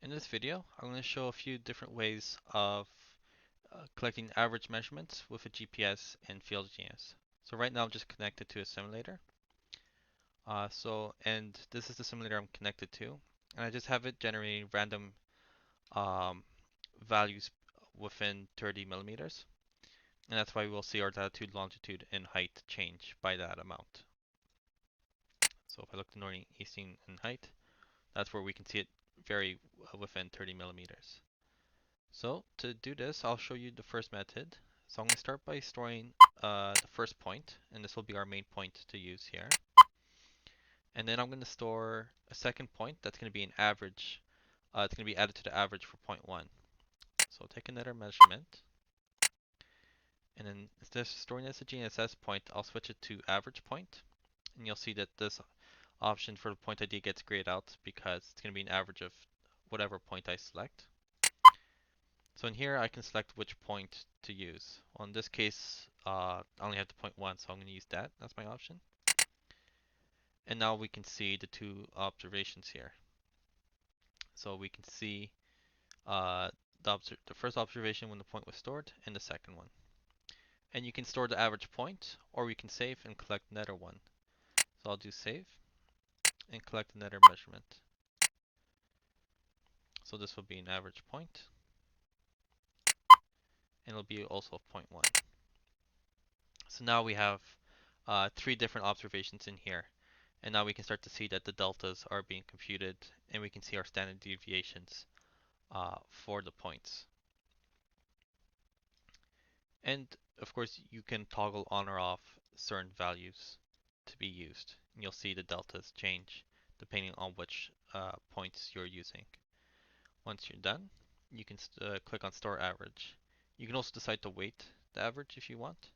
In this video, I'm going to show a few different ways of collecting average measurements with a GPS in FieldGenius. So right now I'm just connected to a simulator. And this is the simulator I'm connected to. And I just have it generating random um, values within 30 millimeters. And that's why we'll see our latitude, longitude, and height change by that amount. So if I look to northern, eastern, and height, that's where we can see it vary within 30 millimeters. So to do this, I'll show you the first method. So I'm going to start by storing the first point, and this will be our main point to use here. And then I'm going to store a second point that's going to be an average. It's going to be added to the average for point 1. So I'll take another measurement, and then instead of storing it as a GNSS point, I'll switch it to average point. And you'll see that this option for the point ID gets grayed out because it's going to be an average of whatever point I select. So in here, I can select which point to use. Well, in this case, I only have the point 1, so I'm going to use that. That's my option. And now we can see the two observations here. So we can see uh, the first observation when the point was stored, and the second one. And you can store the average point, or we can save and collect another one. So I'll do save and collect another measurement. So this will be an average point, and it'll be also point 1. So now we have 3 different observations in here. And now we can start to see that the deltas are being computed, and we can see our standard deviations for the points. And of course, you can toggle on or off certain values to be used. And you'll see the deltas change depending on which points you're using. Once you're done, you can click on Store Average. You can also decide to weight the average if you want.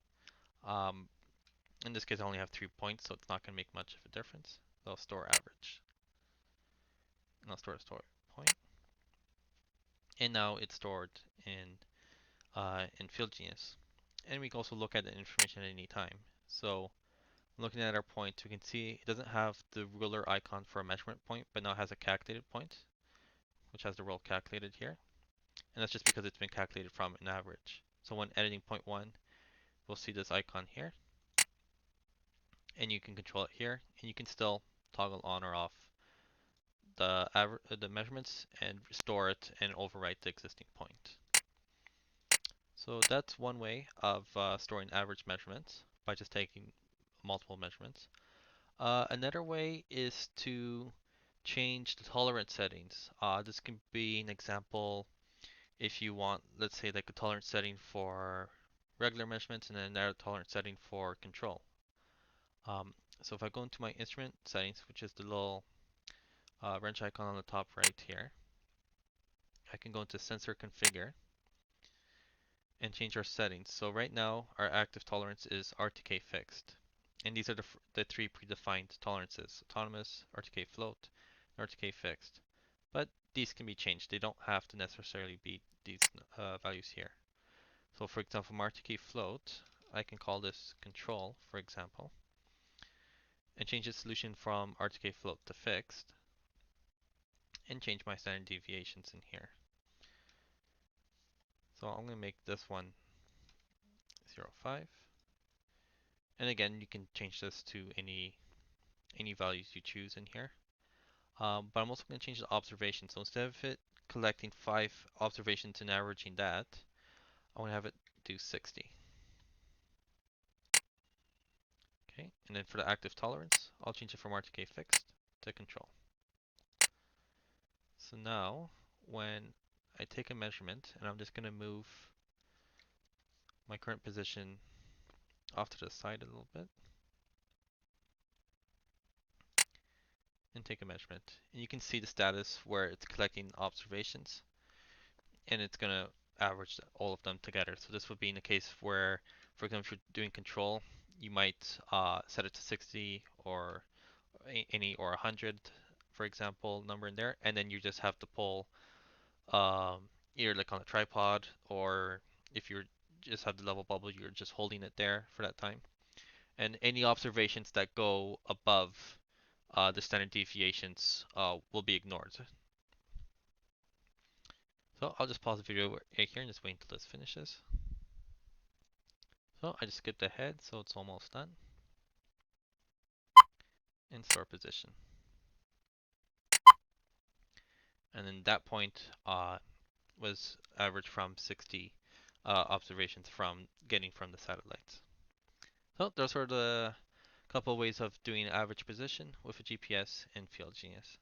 Um, in this case, I only have 3 points, so it's not going to make much of a difference. So I'll store average. And I'll store a point. And now it's stored in FieldGenius. And we can also look at the information at any time. So looking at our point, we can see it doesn't have the ruler icon for a measurement point, but now it has a calculated point, which has the roll calculated here. And that's just because it's been calculated from an average. So when editing point 1, we'll see this icon here. And you can control it here, and you can still toggle on or off the measurements and store it and overwrite the existing point. So that's one way of storing average measurements by just taking multiple measurements. Another way is to change the tolerance settings. This can be an example if you want, let's say, like a tolerance setting for regular measurements and then another tolerance setting for control. So if I go into my instrument settings, which is the little wrench icon on the top right here, I can go into sensor configure and change our settings. So right now our active tolerance is RTK fixed. And these are the 3 predefined tolerances: autonomous, RTK float, and RTK fixed. But these can be changed. They don't have to necessarily be these values here. So for example, from RTK float, I can call this control, for example, and change the solution from RTK float to fixed, and change my standard deviations in here. So I'm going to make this one 0.5. And again, you can change this to any values you choose in here. But I'm also going to change the observation. So instead of it collecting 5 observations and averaging that, I want to have it do 60. Okay, and then for the active tolerance, I'll change it from RTK fixed to control. So now, when I take a measurement, and I'm just going to move my current position off to the side a little bit, and take a measurement. And you can see the status where it's collecting observations, and it's going to average all of them together. So this would be in a case where, for example, if you're doing control, you might set it to 60 or any or 100, for example, number in there, and then you just have to pull either like on a tripod, or if you just have the level bubble, you're just holding it there for that time. And any observations that go above the standard deviations will be ignored. So I'll just pause the video right here and just wait until this finishes. So I just skipped ahead, so it's almost done. And store position. And then that point was averaged from 60 observations from getting from the satellites. So those are the couple ways of doing average position with a GPS in FieldGenius.